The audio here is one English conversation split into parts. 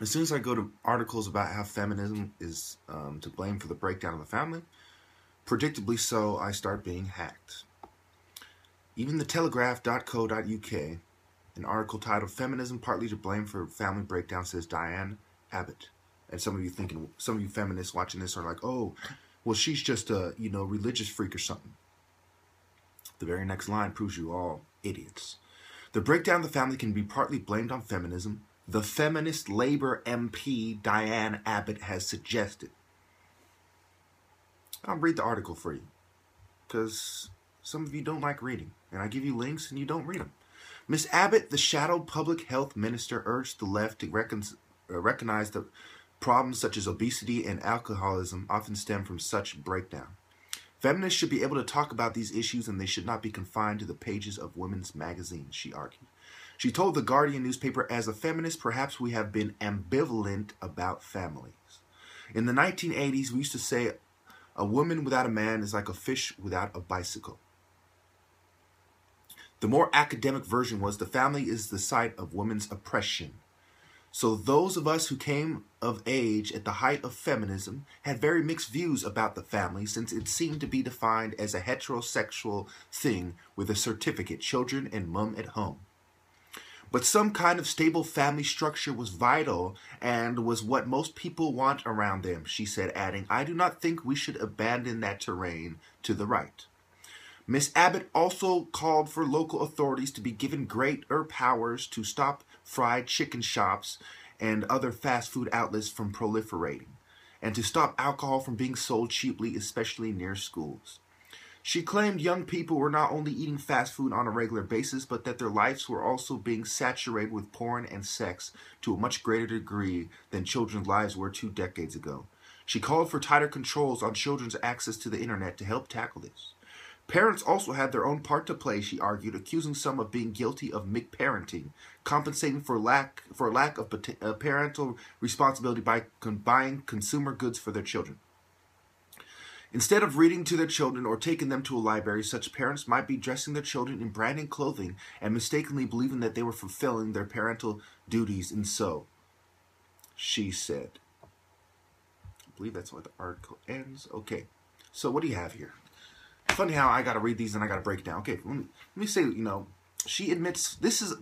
As soon as I go to articles about how feminism is to blame for the breakdown of the family, predictably so, I start being hacked. Even the Telegraph.co.uk, an article titled "Feminism Partly to Blame for Family Breakdown," says Diane Abbott. And some of you feminists watching this are like, "Oh, well, she's just a religious freak or something." The very next line proves you all idiots. The breakdown of the family can be partly blamed on feminism, the feminist Labour MP Diane Abbott has suggested. I'll read the article for you, because some of you don't like reading, and I give you links and you don't read them. Miss Abbott, the shadow public health minister, urged the left to recognize that problems such as obesity and alcoholism often stem from such breakdown. Feminists should be able to talk about these issues, and they should not be confined to the pages of women's magazines, she argued. She told the Guardian newspaper, "As a feminist, perhaps we have been ambivalent about families. In the 1980s, we used to say a woman without a man is like a fish without a bicycle. The more academic version was the family is the site of women's oppression. So those of us who came of age at the height of feminism had very mixed views about the family, since it seemed to be defined as a heterosexual thing with a certificate, children and mum at home. But some kind of stable family structure was vital and was what most people want around them," she said, adding, "I do not think we should abandon that terrain to the right." Miss Abbott also called for local authorities to be given greater powers to stop fried chicken shops and other fast food outlets from proliferating, and to stop alcohol from being sold cheaply, especially near schools. She claimed young people were not only eating fast food on a regular basis, but that their lives were also being saturated with porn and sex to a much greater degree than children's lives were 2 decades ago. She called for tighter controls on children's access to the internet to help tackle this. Parents also had their own part to play, she argued, accusing some of being guilty of McParenting, compensating for lack of parental responsibility by buying consumer goods for their children. Instead of reading to their children or taking them to a library, such parents might be dressing their children in branded clothing and mistakenly believing that they were fulfilling their parental duties, and so, she said. I believe that's where the article ends. Okay, so what do you have here? Funny how I got to read these and I got to break it down. Okay, let me say, she admits this is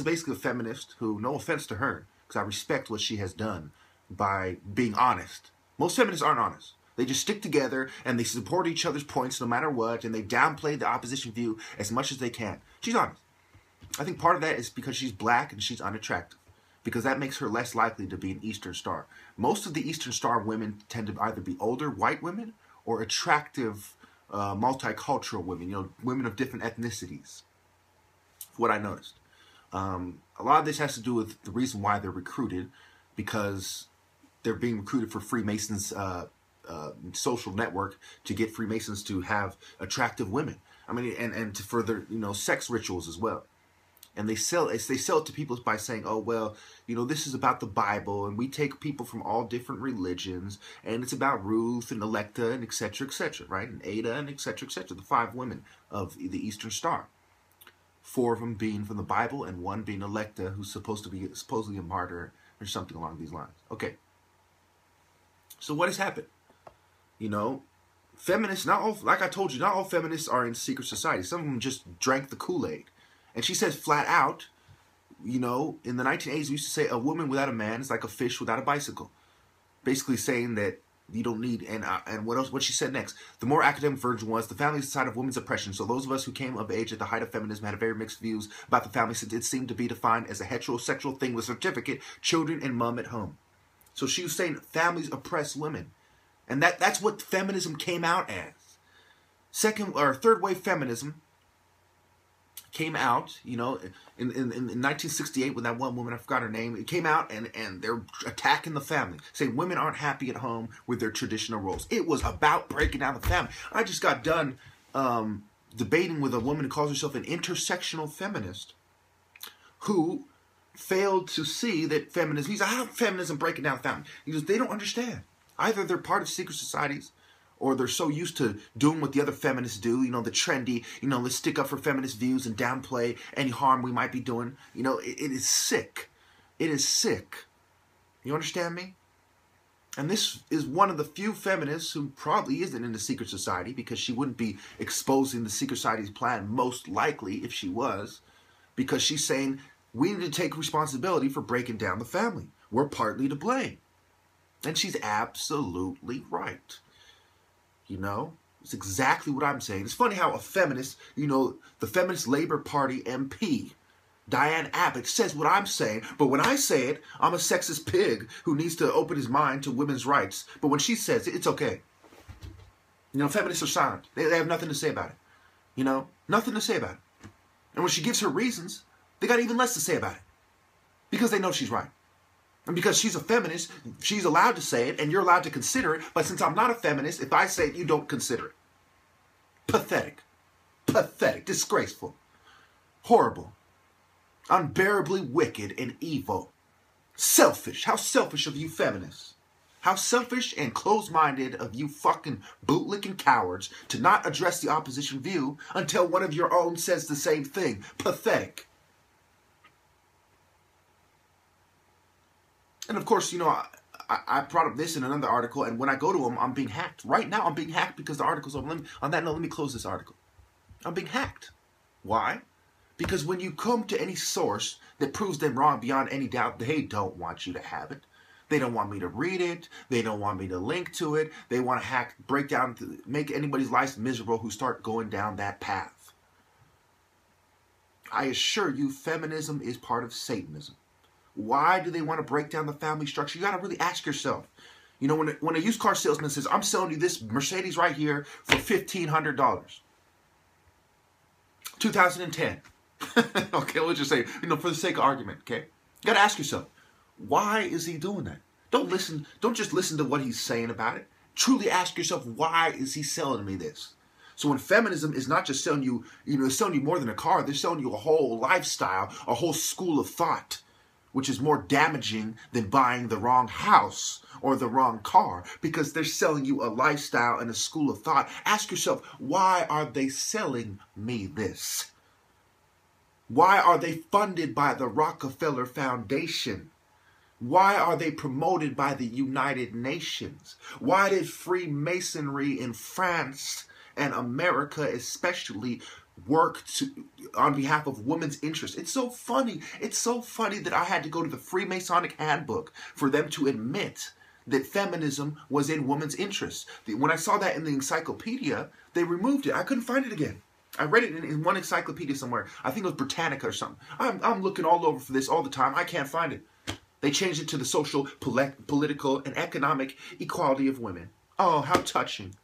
basically a feminist who, no offense to her, because I respect what she has done by being honest. Most feminists aren't honest. They just stick together and they support each other's points no matter what, and they downplay the opposition view as much as they can. She's honest. I think part of that is because she's black and she's unattractive, because that makes her less likely to be an Eastern Star. Most of the Eastern Star women tend to either be older white women or attractive multicultural women, women of different ethnicities. What I noticed. A lot of this has to do with the reason why they're recruited, because they're being recruited for Freemasons' social network to get Freemasons to have attractive women. I mean, and to further, sex rituals as well. And they sell it to people by saying, "Oh, well, this is about the Bible, and we take people from all different religions, and it's about Ruth and Electa and et cetera, right? And Ada and et cetera, the 5 women of the Eastern Star. 4 of them being from the Bible, and 1 being Electa, who's supposedly a martyr or something along these lines." Okay. So what has happened? Feminists, like I told you, not all feminists are in secret society. Some of them just drank the Kool-Aid. And she says flat out, in the 1980s, we used to say a woman without a man is like a fish without a bicycle. Basically saying that you don't need, and what else? What she said next. The more academic version was, the family is the side of women's oppression. So those of us who came of age at the height of feminism had very mixed views about the family, since it seemed to be defined as a heterosexual thing with certificate, children, and mum at home. So she was saying families oppress women. And that's what feminism came out as. Third wave feminism came out, in 1968 with that one woman, I forgot her name. It came out and they're attacking the family, saying women aren't happy at home with their traditional roles. It was about breaking down the family. I just got done debating with a woman who calls herself an intersectional feminist who failed to see that feminism, he's like, "How feminism breaking down the family?" He goes, "They don't understand. Either they're part of secret societies, or they're so used to doing what the other feminists do, the trendy, let's stick up for feminist views and downplay any harm we might be doing. It is sick. It is sick You understand me? And this is one of the few feminists who probably isn't in the secret society, because she wouldn't be exposing the secret society's plan, most likely, if she was, because she's saying we need to take responsibility for breaking down the family. We're partly to blame. And she's absolutely right. You know, it's exactly what I'm saying. It's funny how a feminist, you know, the Feminist Labor Party MP, Diane Abbott, says what I'm saying, but when I say it, I'm a sexist pig who needs to open his mind to women's rights. But when she says it, it's okay. You know, feminists are silent. They have nothing to say about it. You know, nothing to say about it. And when she gives her reasons, they got even less to say about it. Because they know she's right. And because she's a feminist, she's allowed to say it, and you're allowed to consider it. But since I'm not a feminist, if I say it, you don't consider it. Pathetic. Pathetic. Disgraceful. Horrible. Unbearably wicked and evil. Selfish. How selfish of you feminists. How selfish and closed-minded of you fucking bootlicking cowards to not address the opposition view until one of your own says the same thing. Pathetic. And of course, you know, I brought up this in another article, and when I go to them, I'm being hacked. Right now, I'm being hacked because the article's on. On that note, let me close this article. I'm being hacked. Why? Because when you come to any source that proves them wrong beyond any doubt, they don't want you to have it. They don't want me to read it. They don't want me to link to it. They want to hack, break down, make anybody's life miserable who start going down that path. I assure you, feminism is part of Satanism. Why do they want to break down the family structure? You got to really ask yourself. You know, when a used car salesman says, I'm selling you this Mercedes right here for $1,500. 2010. Okay, let's just say, you know, for the sake of argument, okay? You got to ask yourself, why is he doing that? Don't just listen to what he's saying about it. Truly ask yourself, why is he selling me this? So when feminism is not just selling you, you know, it's selling you more than a car, they're selling you a whole lifestyle, a whole school of thought, which is more damaging than buying the wrong house or the wrong car, because they're selling you a lifestyle and a school of thought. Ask yourself, why are they selling me this? Why are they funded by the Rockefeller Foundation? Why are they promoted by the United Nations? Why did Freemasonry in France and America especially work on behalf of women's interests? It's so funny. It's so funny that I had to go to the Freemasonic handbook for them to admit that feminism was in women's interests. When I saw that in the encyclopedia, they removed it. I couldn't find it again. I read it in one encyclopedia somewhere. I think it was Britannica or something. I'm looking all over for this all the time. I can't find it. They changed it to the social, political, and economic equality of women. Oh, how touching.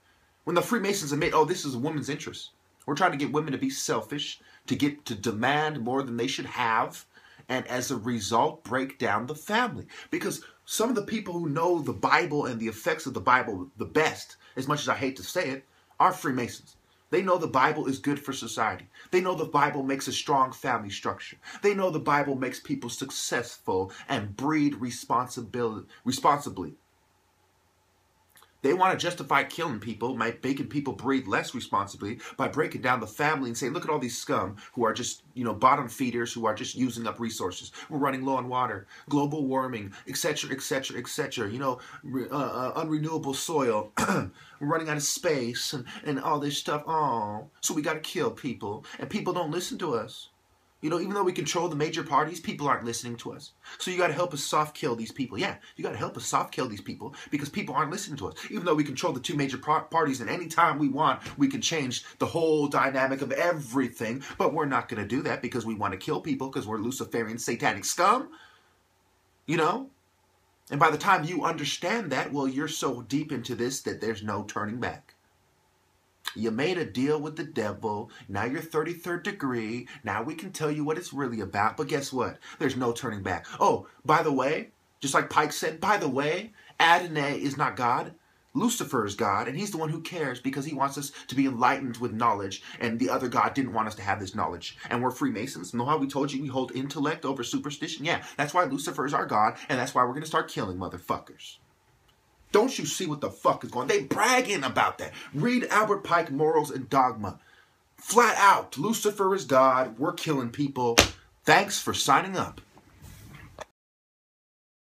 When the Freemasons admit, oh, this is a woman's interest. We're trying to get women to be selfish, to demand more than they should have, and as a result, break down the family. Because some of the people who know the Bible and the effects of the Bible the best, as much as I hate to say it, are Freemasons. They know the Bible is good for society. They know the Bible makes a strong family structure. They know the Bible makes people successful and breed responsibly. They want to justify killing people, making people breed less responsibly by breaking down the family and saying, look at all these scum who are just, you know, bottom feeders, who are just using up resources. We're running low on water, global warming, etc., etc., etc. You know, unrenewable soil. We're running out of space and all this stuff. Oh, so we got to kill people. And people don't listen to us. You know, even though we control the major parties, people aren't listening to us. So you got to help us soft kill these people. Yeah, you got to help us soft kill these people because people aren't listening to us. Even though we control the two major parties, and any time we want, we can change the whole dynamic of everything. But we're not going to do that because we want to kill people because we're Luciferian satanic scum. You know? And by the time you understand that, well, you're so deep into this that there's no turning back. You made a deal with the devil. Now you're 33rd degree. Now we can tell you what it's really about. But guess what? There's no turning back. Oh, by the way, just like Pike said, by the way, Adonai is not God. Lucifer is God, and he's the one who cares because he wants us to be enlightened with knowledge, and the other God didn't want us to have this knowledge. And we're Freemasons. Know how we told you we hold intellect over superstition? Yeah, that's why Lucifer is our God, and that's why we're going to start killing motherfuckers. Don't you see what the fuck is going on? They bragging about that. Read Albert Pike, Morals and Dogma. Flat out, Lucifer is God. We're killing people. Thanks for signing up.